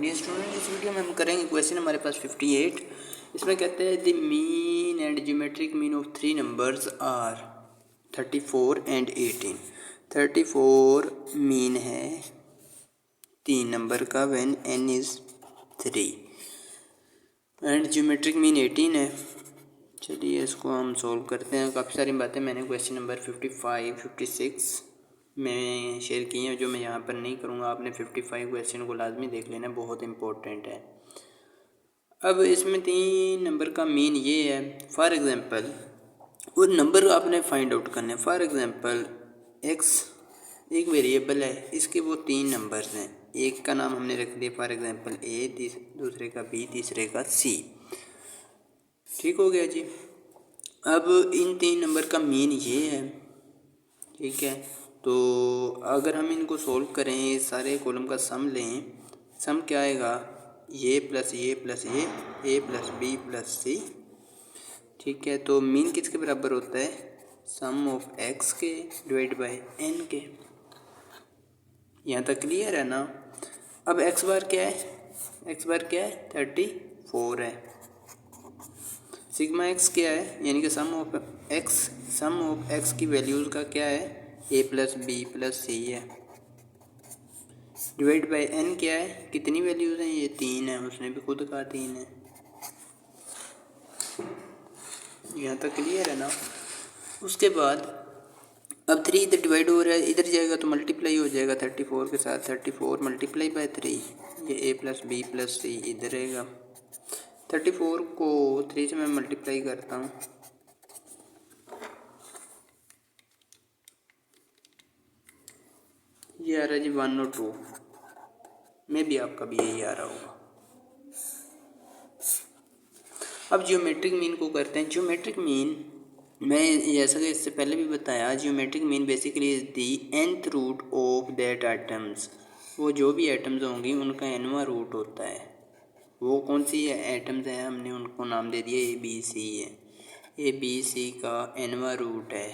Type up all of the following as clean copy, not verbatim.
Dear student, इस video में हम करेंगे क्वेश्चन हमारे पास 58। इसमें कहते हैं the mean and geometric mean of three numbers are 34 and 18। 34 mean है 3 नंबर का when n is 3 and geometric mean 18 है। चलिए इसको हम सोल्व करते हैं। काफ़ी सारी बातें मैंने क्वेश्चन नंबर 55, 56 में शेयर की हैं जो मैं यहाँ पर नहीं करूँगा। आपने 55 क्वेश्चन को लाजमी देख लेना, बहुत इंपॉर्टेंट है। अब इसमें 3 नंबर का मीन ये है। फॉर एग्ज़ाम्पल वो नंबर आपने फाइंड आउट करने। फॉर एग्ज़ाम्पल x एक वेरिएबल है, इसके वो 3 नंबर्स हैं। एक का नाम हमने रख दिया फॉर एग्ज़ाम्पल a, दूसरे का b, तीसरे का c। ठीक हो गया जी। अब इन 3 नंबर का मीन ये है, ठीक है। तो अगर हम इनको सोल्व करें, सारे कॉलम का सम लें, सम क्या आएगा, ये प्लस ये प्लस ये, ए प्लस बी प्लस सी। ठीक है, तो मीन किसके बराबर होता है, सम ऑफ एक्स के डिवाइड बाय एन के। यहाँ तक क्लियर है ना। अब एक्स बार क्या है, एक्स बार क्या है 34 है। सिग्मा एक्स क्या है, यानी कि सम ऑफ एक्स की वैल्यूज़ का क्या है, ए प्लस बी प्लस सी है। डिवाइड बाय एन क्या है, कितनी वैल्यूज़ हैं, ये 3 है, उसने भी खुद कहा 3 है। यहाँ तक क्लियर है ना। उसके बाद अब 3 इधर डिवाइड हो रहा है, इधर जाएगा तो मल्टीप्लाई हो जाएगा 34 के साथ। 34 मल्टीप्लाई बाय 3, ये ए प्लस बी प्लस सी इधर रहेगा। 34 को 3 से मैं मल्टीप्लाई करता हूँ, ये आ रहा है जी 1 और 2 में भी आपका भी यही आ रहा होगा। अब ज्योमेट्रिक मीन को करते हैं। ज्योमेट्रिक मीन मैं जैसा कि इससे पहले भी बताया, geometric mean basically is the nth root of that items. वो जो भी आइटम्स होंगी उनका nवां रूट होता है। वो कौन सी आइटम्स हैं, हमने उनको नाम दे दिया ABC है। ABC का nवां रूट है।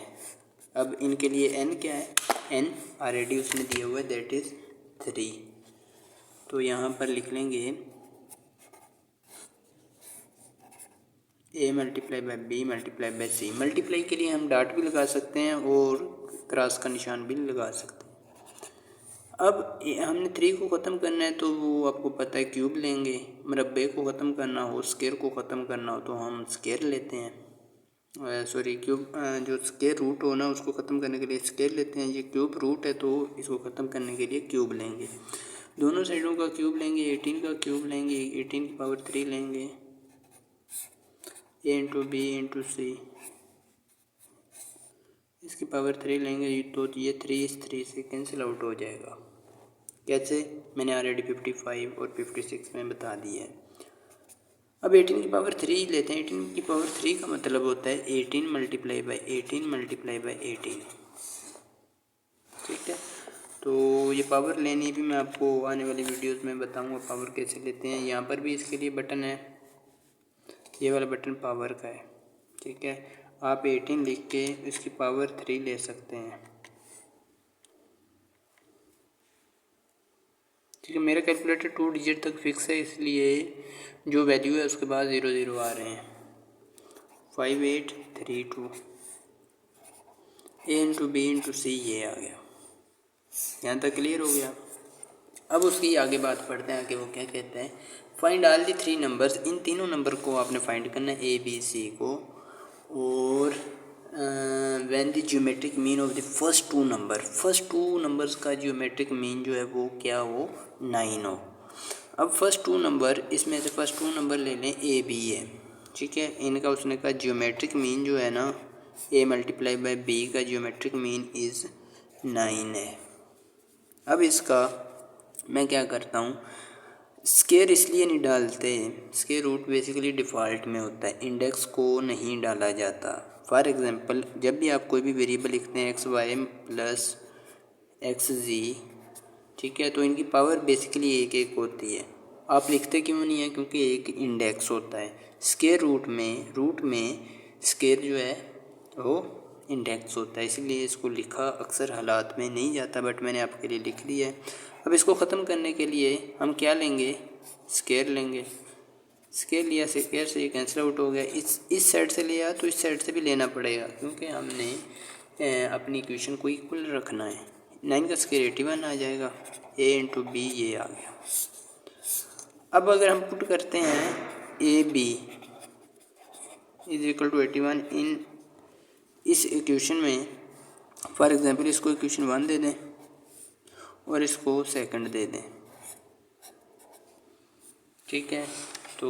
अब इनके लिए n क्या है, n ऑलरेडी उसने दिया हुआ है, दैट इज़ 3। तो यहाँ पर लिख लेंगे a multiply by b multiply by c। Multiply के लिए हम डॉट भी लगा सकते हैं और क्रॉस का निशान भी लगा सकते हैं। अब हमने 3 को ख़त्म करना है तो वो आपको पता है क्यूब लेंगे। मरबे को ख़त्म करना हो, स्क्वायर को ख़त्म करना हो तो हम स्क्वायर लेते हैं। सॉरी क्यूब, जो स्क्वायर रूट हो ना उसको ख़त्म करने के लिए स्क्वायर लेते हैं। ये क्यूब रूट है तो इसको ख़त्म करने के लिए क्यूब लेंगे। दोनों साइडों का क्यूब लेंगे, 18 का क्यूब लेंगे, 18 की पावर 3 लेंगे, a इंटू बी इंटू सी, इसकी पावर 3 लेंगे तो ये 3 इस 3 से कैंसिल आउट हो जाएगा। कैसे, मैंने ऑलरेडी 55 और 56 में बता दिया है। अब 18 की पावर 3 लेते हैं। 18 की पावर 3 का मतलब होता है 18 मल्टीप्लाई बाई 18 मल्टीप्लाई बाई 18। ठीक है, तो ये पावर लेनी भी मैं आपको आने वाली वीडियोस में बताऊंगा पावर कैसे लेते हैं। यहाँ पर भी इसके लिए बटन है, ये वाला बटन पावर का है। ठीक है, आप 18 लिख के इसकी पावर 3 ले सकते हैं। ठीक है, मेरा कैलकुलेटर 2 डिजिट तक फिक्स है, इसलिए जो वैल्यू है उसके बाद 0 0 आ रहे हैं। 5832 a इंटू बी इंटू सी ये आ गया। यहाँ तक क्लियर हो गया। अब उसकी आगे बात पढ़ते हैं, आगे वो क्या कहते हैं। Find all the 3 numbers. इन तीनों नंबर को आपने फाइंड करना है, ए बी सी को। और when the geometric mean of the first 2 number, first 2 numbers का ज्योमेट्रिक मीन जो है वो क्या हो, 9 हो। अब फर्स्ट 2 नंबर, इसमें से फर्स्ट 2 नंबर ले लें, ए बी है। ठीक है, इनका उसने कहा ज्योमेट्रिक मीन जो है ना, ए मल्टीप्लाई बाय बी का ज्योमेट्रिक मीन इज़ 9 है। अब इसका मैं क्या करता हूँ, स्क्वायर इसलिए नहीं डालते, स्क्वायर रूट बेसिकली डिफ़ॉल्ट में होता है, इंडेक्स को नहीं डाला जाता। फॉर एग्ज़ाम्पल जब भी आप कोई भी वेरिएबल लिखते हैं XY प्लस XZ, ठीक है, तो इनकी पावर बेसिकली एक एक होती है। आप लिखते क्यों नहीं है, क्योंकि एक इंडेक्स होता है। स्क्वायर रूट में स्क्वायर जो है वो इंडेक्स होता है, इसलिए इसको लिखा अक्सर हालात में नहीं जाता, बट मैंने आपके लिए लिख दिया है। अब इसको ख़त्म करने के लिए हम क्या लेंगे, स्केयर लेंगे, स्केयर लिया, स्केयर से ये कैंसिल आउट हो गया। इस साइड से लिया तो इस साइड से भी लेना पड़ेगा, क्योंकि हमने अपनी इक्वेशन को इक्वल रखना है। 9 का स्केयर 81 आ जाएगा, a इंटू बी ये आ गया। अब अगर हम पुट करते हैं A B is equal to 81 in इस इक्वेशन में, फॉर एग्जांपल इसको इक्वेशन 1 दे दें और इसको सेकंड दे दें, ठीक है। तो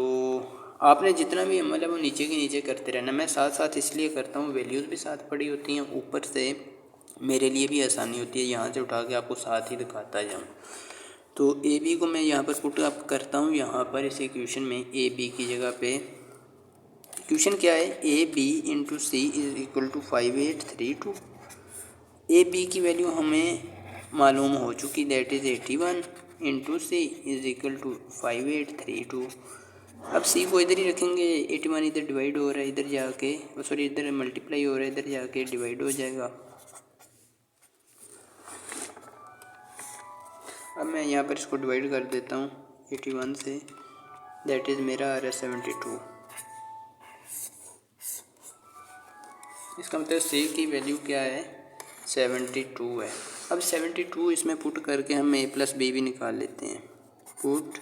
आपने जितना भी मतलब वो नीचे के नीचे करते रहना। मैं साथ साथ इसलिए करता हूँ, वैल्यूज़ भी साथ पड़ी होती हैं, ऊपर से मेरे लिए भी आसानी होती है, यहाँ से उठा के आपको साथ ही दिखाता जाऊँ। तो ए बी को मैं यहाँ पर पुट अप करता हूँ, यहाँ पर इस इक्वेशन में ए बी की जगह पे इक्वेशन क्या है, A B into C is equal to 5832। A B की वैल्यू हमें मालूम हो चुकी, that is 81 into C is equal to 5832। अब सी को इधर ही रखेंगे, 81 इधर डिवाइड हो रहा है, इधर जाके सॉरी इधर मल्टीप्लाई हो रहा है, इधर जाके डिवाइड हो जाएगा। अब मैं यहाँ पर इसको डिवाइड कर देता हूँ 81 से, दैट इज़ मेरा आ रहा है 72। इसका मतलब सी की वैल्यू क्या है, 72 है। अब 72 इसमें पुट करके हम ए प्लस बी भी निकाल लेते हैं। Put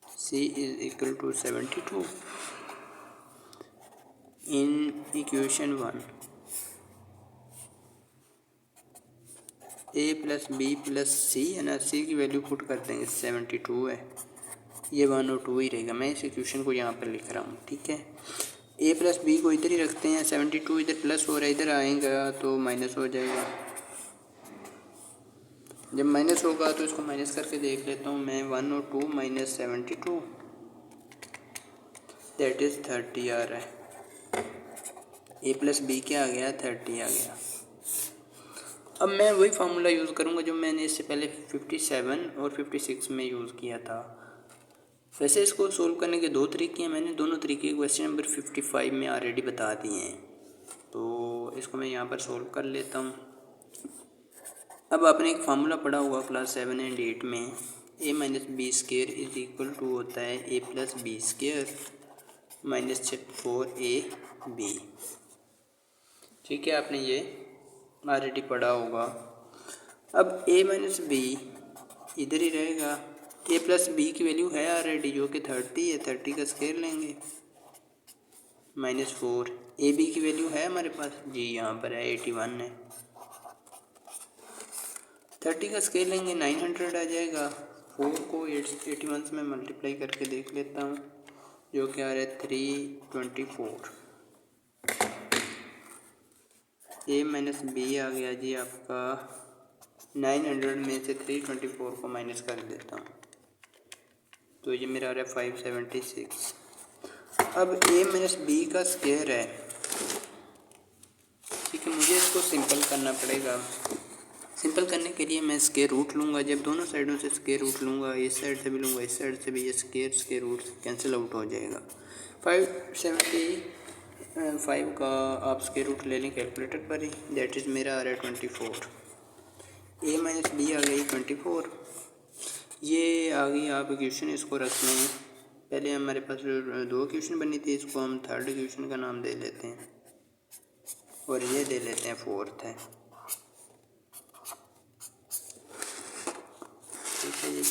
C is equal to 72 in equation 1, A plus B plus C है ना, सी की वैल्यू पुट कर देंगे 72 है, ये 1 और 2 ही रहेगा। मैं इस इक्वेशन को यहाँ पर लिख रहा हूँ, ठीक है। ए प्लस बी को इधर ही रखते हैं, 72 इधर प्लस हो रहा है, इधर आएगा तो माइनस हो जाएगा। जब माइनस होगा तो इसको माइनस करके देख लेता हूँ मैं, 1 और 2 माइनस 72 दैट इज़ 30 आ रहा है। ए प्लस बी क्या आ गया, 30 आ गया। अब मैं वही फार्मूला यूज़ करूँगा जो मैंने इससे पहले 57 और 56 में यूज़ किया था। वैसे इसको सोल्व करने के दो तरीके हैं, मैंने दोनों तरीके क्वेश्चन नंबर 55 में ऑलरेडी बता दिए हैं, तो इसको मैं यहाँ पर सोल्व कर लेता हूँ। अब आपने एक फार्मूला पढ़ा हुआ क्लास 7 एंड 8 में, a minus B square is equal to होता है a plus B square minus 4ab, ठीक है, आपने ये ऑलरेडी पढ़ा होगा। अब a माइनस बी इधर ही रहेगा, a प्लस बी की वैल्यू है ऑलरेडी जो कि 30 है, 30 का स्केयर लेंगे माइनस 4, ए बी की वैल्यू है हमारे पास जी, यहाँ पर है 81 है, 30 का स्केयर लेंगे 900 आ जाएगा। 4 को 81 से मैं मल्टीप्लाई करके देख लेता हूँ, जो कि आ रहा है 324। ए माइनस बी आ गया जी आपका, 900 में से 324 को माइनस कर देता हूँ तो ये मेरा आ रहा है 576। अब ए माइनस बी का स्केयर है, ठीक है, मुझे इसको सिंपल करना पड़ेगा। सिंपल करने के लिए मैं स्केयर रूट लूँगा, जब दोनों साइडों से स्केयर रूट लूँगा, इस साइड से भी लूँगा, इस साइड से भी, ये स्केयर रूट कैंसिल आउट हो जाएगा। 575 का आप स्केयर रूट ले लें कैलकुलेटर पर ही, दैट इज़ मेरा आ रहा है 24। ए माइनस बी आ गई 24, ये आ गई आप इक्वेशन, इसको रख लें। पहले हमारे पास दो इक्वेशन बनी थी, इसको हम थर्ड इक्वेशन का नाम दे लेते हैं और ये दे लेते हैं फोर्थ है, ठीक है जी।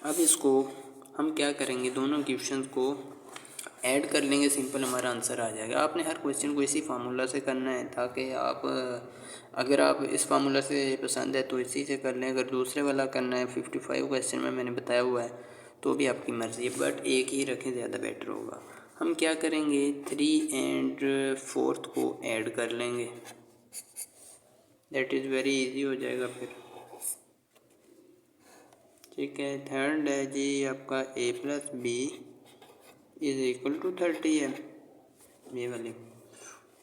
अब इसको हम क्या करेंगे, दोनों इक्वेशंस को ऐड कर लेंगे, सिंपल हमारा आंसर आ जाएगा। आपने हर क्वेश्चन को इसी फार्मूला से करना है, ताकि आप अगर आप इस फार्मूला से पसंद है तो इसी से कर लें, अगर दूसरे वाला करना है 55 क्वेश्चन में मैंने बताया हुआ है तो भी आपकी मर्ज़ी है, बट एक ही रखें ज़्यादा बेटर होगा। हम क्या करेंगे, 3 एंड 4 को ऐड कर लेंगे, दैट इज़ वेरी इजी हो जाएगा फिर, ठीक है। थर्ड है जी आपका a plus B is equal to 30 है ये वाली,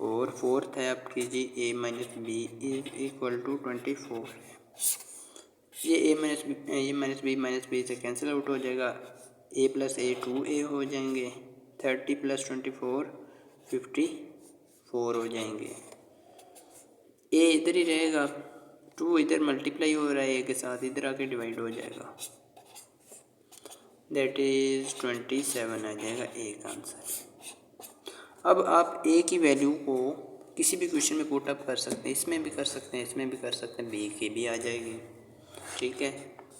और फोर्थ है आपकी जी a minus B is equal to 24 है। ये a माइनस बी से कैंसिल आउट हो जाएगा, a प्लस a 2a हो जाएंगे, 30 प्लस 24 54 हो जाएंगे। a इधर ही रहेगा, 2 इधर मल्टीप्लाई हो रहा है a के साथ, इधर आके डिवाइड हो जाएगा, दैट इज़ 27 आ जाएगा ए का आंसर। अब आप ए की वैल्यू को किसी भी क्वेश्चन में पुट अप कर सकते हैं, इसमें भी कर सकते हैं, इसमें भी कर सकते हैं, बी की भी आ जाएगी। ठीक है,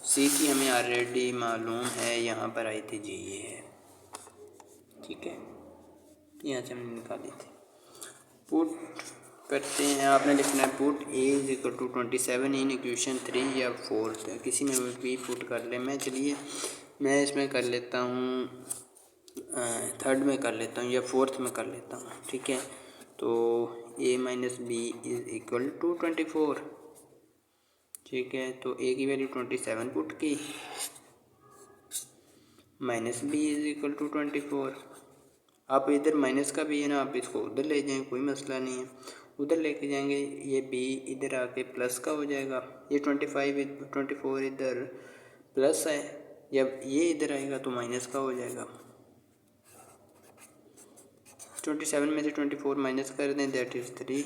सी की हमें ऑलरेडी मालूम है, यहाँ पर आई थी जी, ये है। ठीक है, यहाँ से हमने निकाली थी। पुट करते हैं, आपने लिखना है put A is equal to 27 in equation 3 या 4, किसी में भी पुट कर ले। मैं चलिए मैं इसमें कर लेता हूँ, थर्ड में कर लेता हूँ या फोर्थ में कर लेता हूँ। ठीक है, तो a minus B is equal to 24। ठीक है, तो a की वैल्यू 27 पुट की, minus B is equal to 24। आप इधर माइनस का भी है ना, आप इसको उधर ले जाएं, कोई मसला नहीं है, उधर लेके जाएंगे, ये b इधर आके प्लस का हो जाएगा, ये 24 इधर प्लस है, जब ये इधर आएगा तो माइनस का हो जाएगा। 27 में से 24 माइनस कर दें, दैट इज़ 3,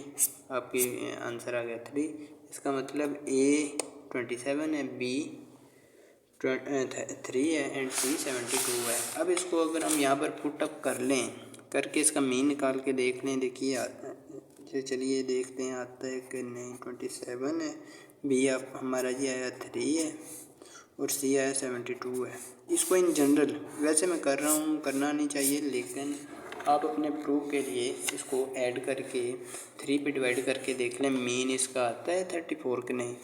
आपकी आंसर आ गया 3। इसका मतलब a 27 है, b 3 है एंड c 72 है। अब इसको अगर हम यहाँ पर पुट अप कर लें, करके इसका मीन निकाल के देख लें, देखिए चलिए देखते हैं आता है कि नहीं। 27 है, b आप हमारा जी आया 3 है और c आया 72 है। इसको इन जनरल वैसे मैं कर रहा हूँ, करना नहीं चाहिए, लेकिन आप अपने प्रूफ के लिए इसको ऐड करके 3 पे डिवाइड करके देख लें, मीन इसका आता है 34 कि नहीं।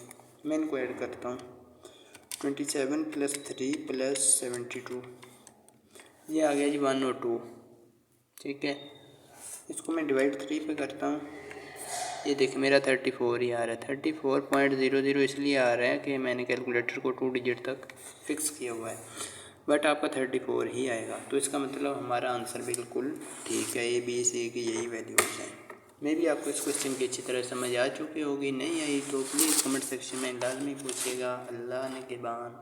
मैं इनको ऐड करता हूँ, 27 प्लस 3 प्लस 72, ये आ गया जी 102। ठीक है, इसको मैं डिवाइड 3 पे करता हूँ, ये देखिए मेरा 34 ही आ रहा है। 34.00 इसलिए आ रहा है कि मैंने कैलकुलेटर को 2 डिजिट तक फिक्स किया हुआ है, बट आपका 34 ही आएगा। तो इसका मतलब हमारा आंसर बिल्कुल ठीक है, ए बी सी की यही वैल्यूज हैं। मे भी आपको इस क्वेश्चन की अच्छी तरह समझ आ चुकी होगी, नहीं आई तो प्लीज़ कमेंट सेक्शन में लाजमी पूछिएगा। अल्लाह ने के बान।